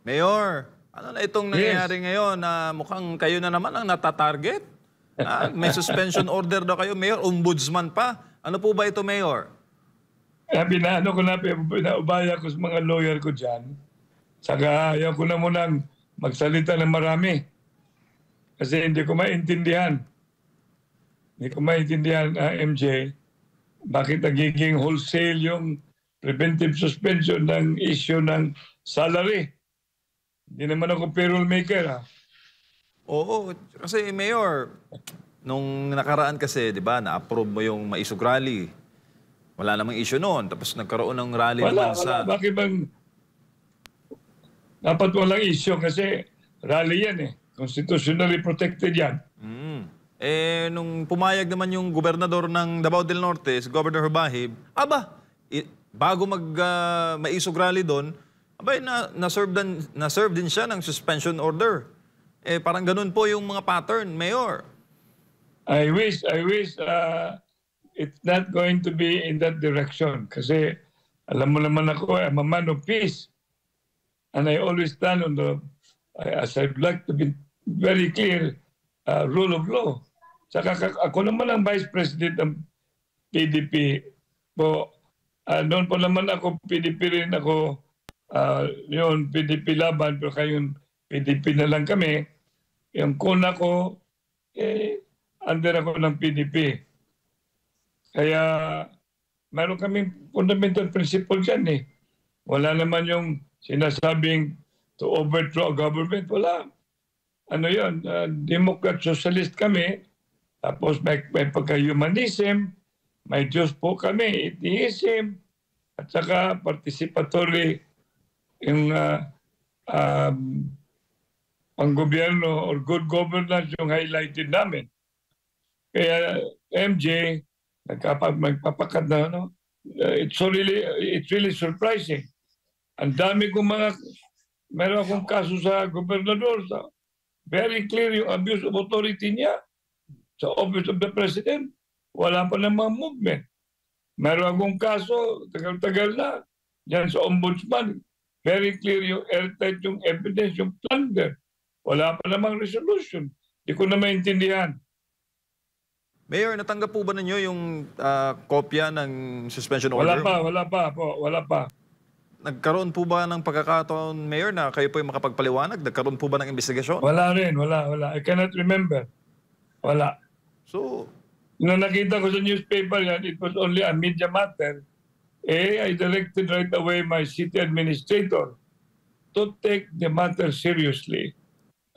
Mayor, ano na itong Yes. nangyayari ngayon na mukhang kayo na naman ang natatarget? May suspension order daw kayo, Mayor, ombudsman pa. Ano po ba ito, Mayor? Binaano ko na, pinaubaya ko sa mga lawyer ko dyan. Saka ayaw ko na munang magsalita ng marami. Kasi hindi ko maintindihan. Hindi ko maintindihan, MJ, bakit nagiging wholesale yung preventive suspension ng issue ng salary. Hindi naman ako payroll maker, ha? Oo, kasi Mayor, nung nakaraan kasi, di ba, na-approve mo yung Maisog Rally. Wala namang issue noon. Tapos nagkaroon ng rally naman Wala. sa... Bakit bang dapat walang issue kasi rally yan eh. Constitutionally protected yan. Nung pumayag naman yung gobernador ng Davao del Norte, si Governor Hubahib, bago Maisog Rally doon, na-serve din siya ng suspension order. Parang ganun po yung mga pattern, Mayor. I wish it's not going to be in that direction kasi alam mo naman ako, I'm a man of peace and I always stand on as I'd like to be very clear, rule of law. Saka ako naman ang Vice President ng PDP po. Noon po naman ako PDP rin ako, yun PDP laban pero kayo PDP na lang kami. Yung kuna ko, under ako ng PDP. Kaya meron kaming fundamental principle dyan eh. Wala naman yung sinasabing to overthrow a government. Wala. Ano yun? Democrat socialist kami. Tapos may pagka-humanism. May Diyos po kami. Atheism. At saka participatory yung panggobyerno or good governance yung highlighted namin. Kaya MJ, magpapakat na, no? It's really surprising. Ang dami kong meron akong kaso sa gobernador. Very clear yung abuse of authority niya sa Office of the President. Wala pa namang movement. Meron akong kaso, tagal-tagal na, yan sa Ombudsman. Very clear yung airtight yung evidence, yung plunder. Wala pa namang resolution. Hindi ko na maintindihan. Mayor, natanggap po ba ninyo yung kopya ng suspension order? Wala pa. Nagkaroon po ba ng pagkakataon, Mayor, na kayo po yung makapagpaliwanag? Nagkaroon po ba ng investigasyon? Wala rin. I cannot remember. Wala. So, nung nakita ko sa newspaper yan, it was only a media matter. I directed right away my city administrator to take the matter seriously.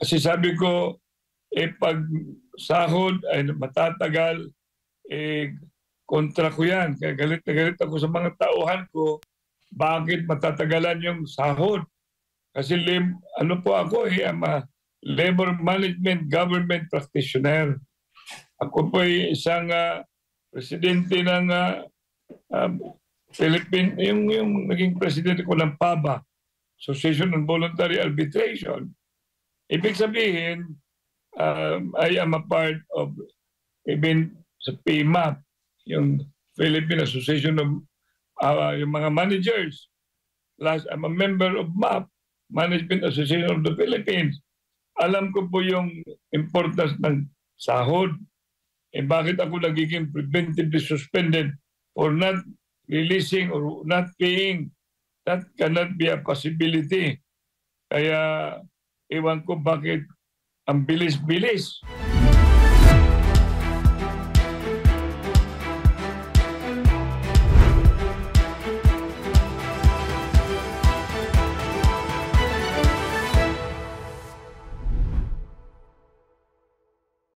Kasi sabi ko, pag sahod ay matatagal, kontra ko yan. Kaya galit na galit ako sa mga tauhan ko, bakit matatagalan yung sahod? Kasi ano po ako, I'm a labor management government practitioner. Ako po ay isang presidente ng Philippine, yung naging presidente ko ng PABA, Association on Voluntary Arbitration. Ibig sabihin, I am a part of even sa PMAP, yung Philippine Association of yung mga managers. Plus, I'm a member of MAP, Management Association of the Philippines. Alam ko po yung importance ng sahod. Bakit ako nagiging preventively suspended for not releasing or not paying? That cannot be a possibility. Kaya, ewan ko bakit ang bilis-bilis.